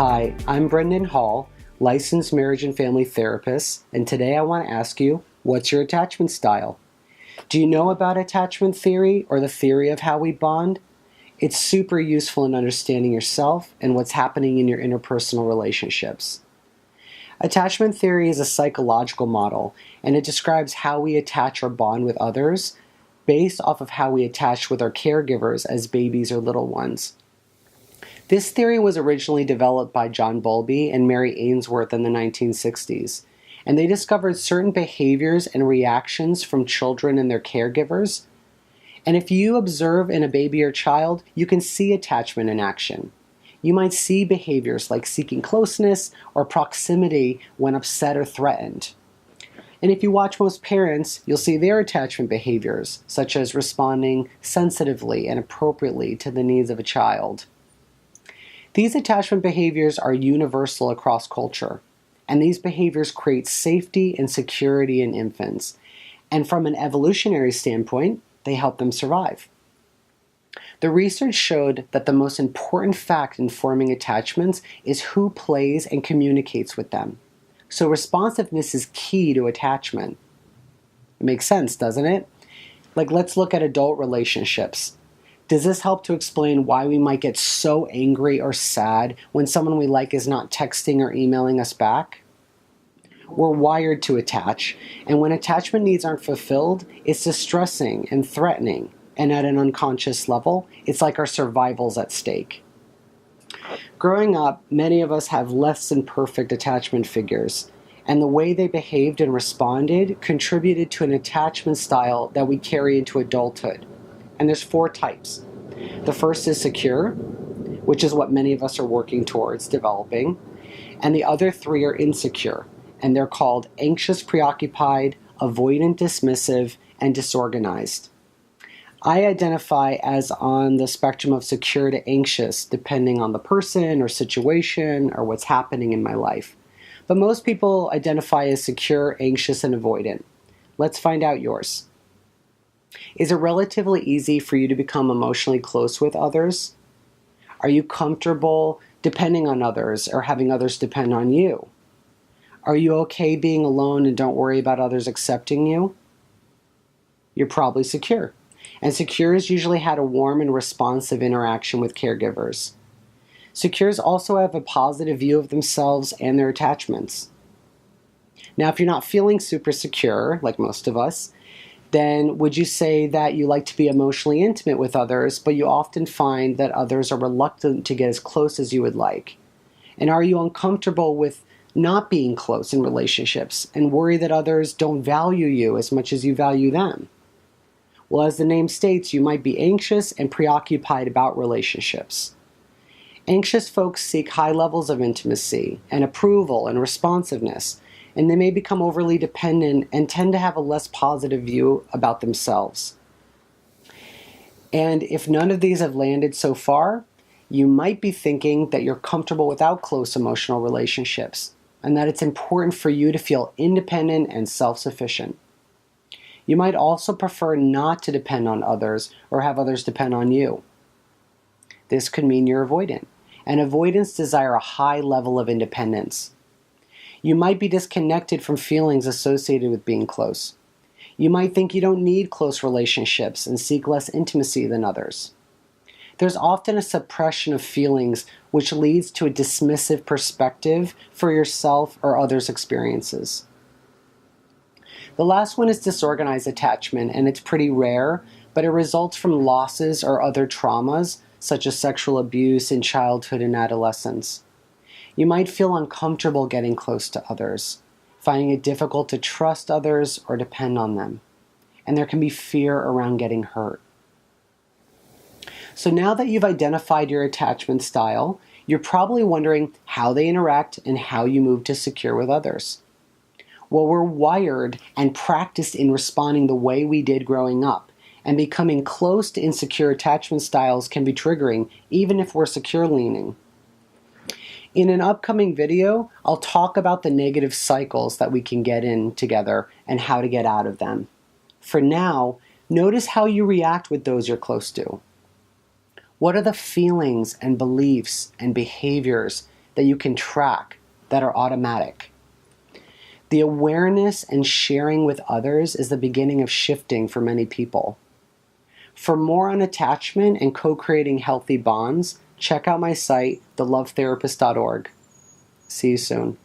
Hi, I'm Brendan Hall, licensed marriage and family therapist, and today I want to ask you, what's your attachment style? Do you know about attachment theory or the theory of how we bond? It's super useful in understanding yourself and what's happening in your interpersonal relationships. Attachment theory is a psychological model, and it describes how we attach or bond with others based off of how we attach with our caregivers as babies or little ones. This theory was originally developed by John Bowlby and Mary Ainsworth in the 1960s, and they discovered certain behaviors and reactions from children and their caregivers. And if you observe in a baby or child, you can see attachment in action. You might see behaviors like seeking closeness or proximity when upset or threatened. And if you watch most parents, you'll see their attachment behaviors, such as responding sensitively and appropriately to the needs of a child. These attachment behaviors are universal across culture, and these behaviors create safety and security in infants. And from an evolutionary standpoint, they help them survive. The research showed that the most important fact in forming attachments is who plays and communicates with them. So responsiveness is key to attachment. It makes sense, doesn't it? Let's look at adult relationships. Does this help to explain why we might get so angry or sad when someone we like is not texting or emailing us back? We're wired to attach, and when attachment needs aren't fulfilled, it's distressing and threatening, and at an unconscious level, it's like our survival's at stake. Growing up, many of us have less than perfect attachment figures, and the way they behaved and responded contributed to an attachment style that we carry into adulthood. And there's 4 types. The first is secure, which is what many of us are working towards developing. And the other 3 are insecure, and they're called anxious preoccupied, avoidant dismissive, and disorganized. I identify as on the spectrum of secure to anxious, depending on the person or situation or what's happening in my life. But most people identify as secure, anxious, and avoidant. Let's find out yours. Is it relatively easy for you to become emotionally close with others? Are you comfortable depending on others or having others depend on you? Are you okay being alone and don't worry about others accepting you? You're probably secure. And secures usually had a warm and responsive interaction with caregivers. Secures also have a positive view of themselves and their attachments. Now, if you're not feeling super secure, like most of us, then would you say that you like to be emotionally intimate with others, but you often find that others are reluctant to get as close as you would like? And are you uncomfortable with not being close in relationships and worry that others don't value you as much as you value them? Well, as the name states, you might be anxious and preoccupied about relationships. Anxious folks seek high levels of intimacy and approval and responsiveness, and they may become overly dependent and tend to have a less positive view about themselves. And if none of these have landed so far, you might be thinking that you're comfortable without close emotional relationships, and that it's important for you to feel independent and self-sufficient. You might also prefer not to depend on others or have others depend on you. This could mean you're avoidant, and avoidants desire a high level of independence. You might be disconnected from feelings associated with being close. You might think you don't need close relationships and seek less intimacy than others. There's often a suppression of feelings which leads to a dismissive perspective for yourself or others' experiences. The last one is disorganized attachment, and it's pretty rare, but it results from losses or other traumas, such as sexual abuse in childhood and adolescence. You might feel uncomfortable getting close to others, finding it difficult to trust others or depend on them. And there can be fear around getting hurt. So now that you've identified your attachment style, you're probably wondering how they interact and how you move to secure with others. Well, we're wired and practiced in responding the way we did growing up, and becoming close to insecure attachment styles can be triggering, even if we're secure leaning. In an upcoming video, I'll talk about the negative cycles that we can get in together and how to get out of them. For now, notice how you react with those you're close to. What are the feelings and beliefs and behaviors that you can track, that are automatic. The awareness and sharing with others is the beginning of shifting for many people. For more on attachment and co-creating healthy bonds, check out my site, thelovetherapist.org. See you soon.